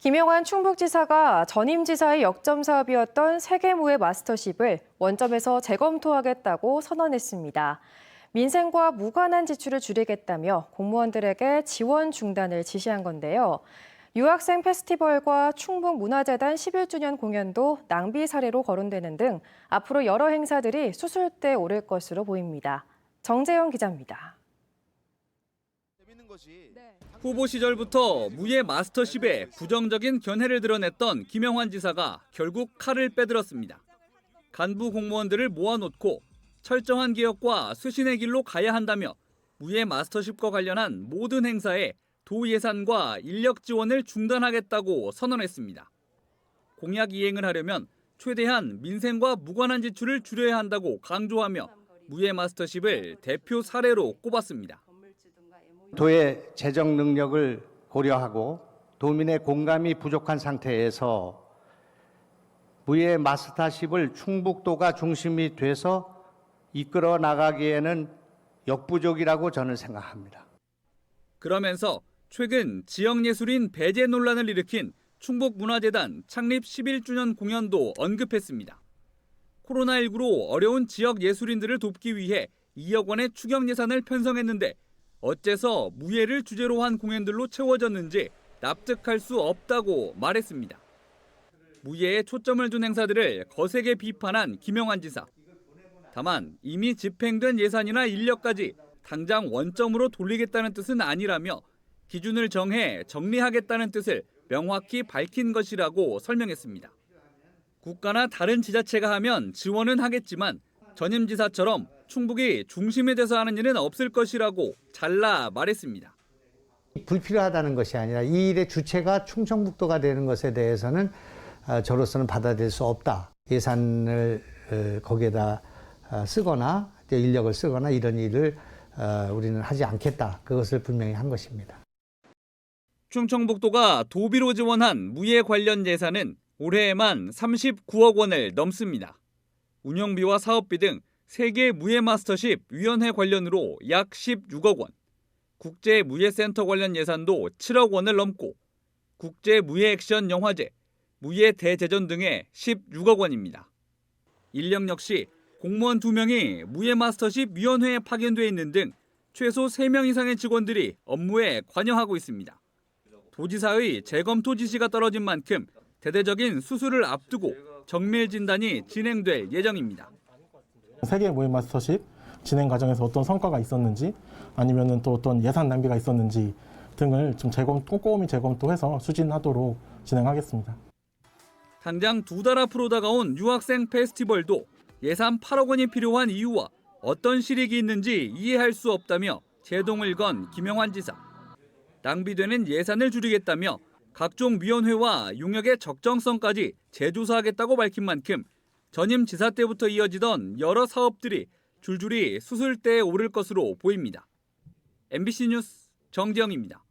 김영환 충북지사가 전임지사의 역점 사업이었던 세계무예 마스터십을 원점에서 재검토하겠다고 선언했습니다. 민생과 무관한 지출을 줄이겠다며 공무원들에게 지원 중단을 지시한 건데요. 유학생 페스티벌과 충북문화재단 11주년 공연도 낭비 사례로 거론되는 등 앞으로 여러 행사들이 수술대에 오를 것으로 보입니다. 정재영 기자입니다. 후보 시절부터 무예 마스터십에 부정적인 견해를 드러냈던 김영환 지사가 결국 칼을 빼들었습니다. 간부 공무원들을 모아놓고 철저한 개혁과 쇄신의 길로 가야 한다며 무예 마스터십과 관련한 모든 행사에 도 예산과 인력 지원을 중단하겠다고 선언했습니다. 공약 이행을 하려면 최대한 민생과 무관한 지출을 줄여야 한다고 강조하며 무예 마스터십을 대표 사례로 꼽았습니다. 도의 재정 능력을 고려하고 도민의 공감이 부족한 상태에서 무예 마스터십을 충북도가 중심이 돼서 이끌어 나가기에는 역부족이라고 저는 생각합니다. 그러면서 최근 지역예술인 배제 논란을 일으킨 충북문화재단 창립 11주년 공연도 언급했습니다. 코로나19로 어려운 지역 예술인들을 돕기 위해 2억 원의 추경 예산을 편성했는데 어째서 무예를 주제로 한 공연들로 채워졌는지 납득할 수 없다고 말했습니다. 무예에 초점을 둔 행사들을 거세게 비판한 김영환 지사. 다만 이미 집행된 예산이나 인력까지 당장 원점으로 돌리겠다는 뜻은 아니라며 기준을 정해 정리하겠다는 뜻을 명확히 밝힌 것이라고 설명했습니다. 국가나 다른 지자체가 하면 지원은 하겠지만 전임지사처럼 충북이 중심이 돼서 하는 일은 없을 것이라고 잘라 말했습니다. 불필요하다는 것이 아니라 이 일의 주체가 충청북도가 되는 것에 대해서는 저로서는 받아들일 수 없다. 예산을 거기에다 쓰거나 인력을 쓰거나 이런 일을 우리는 하지 않겠다. 그것을 분명히 한 것입니다. 충청북도가 도비로 지원한 무예 관련 예산은 올해에만 39억 원을 넘습니다. 운영비와 사업비 등 세계 무예 마스터십 위원회 관련으로 약 16억 원, 국제 무예센터 관련 예산도 7억 원을 넘고 국제 무예 액션 영화제, 무예 대제전 등에 16억 원입니다. 인력 역시 공무원 2명이 무예 마스터십 위원회에 파견돼 있는 등 최소 3명 이상의 직원들이 업무에 관여하고 있습니다. 도지사의 재검토 지시가 떨어진 만큼 대대적인 수술을 앞두고 정밀 진단이 진행될 예정입니다. 세계 무예 마스터십 진행 과정에서 어떤 성과가 있었는지 아니면은 또 어떤 예산 낭비가 있었는지 등을 좀 꼼꼼히 재검토해서 추진하도록 진행하겠습니다. 당장 2달 앞으로 다가온 유학생 페스티벌도 예산 8억 원이 필요한 이유와 어떤 실익이 있는지 이해할 수 없다며 제동을 건 김영환 지사. 낭비되는 예산을 줄이겠다며 각종 위원회와 용역의 적정성까지 재조사하겠다고 밝힌 만큼 전임 지사 때부터 이어지던 여러 사업들이 줄줄이 수술대에 오를 것으로 보입니다. MBC 뉴스 정재영입니다.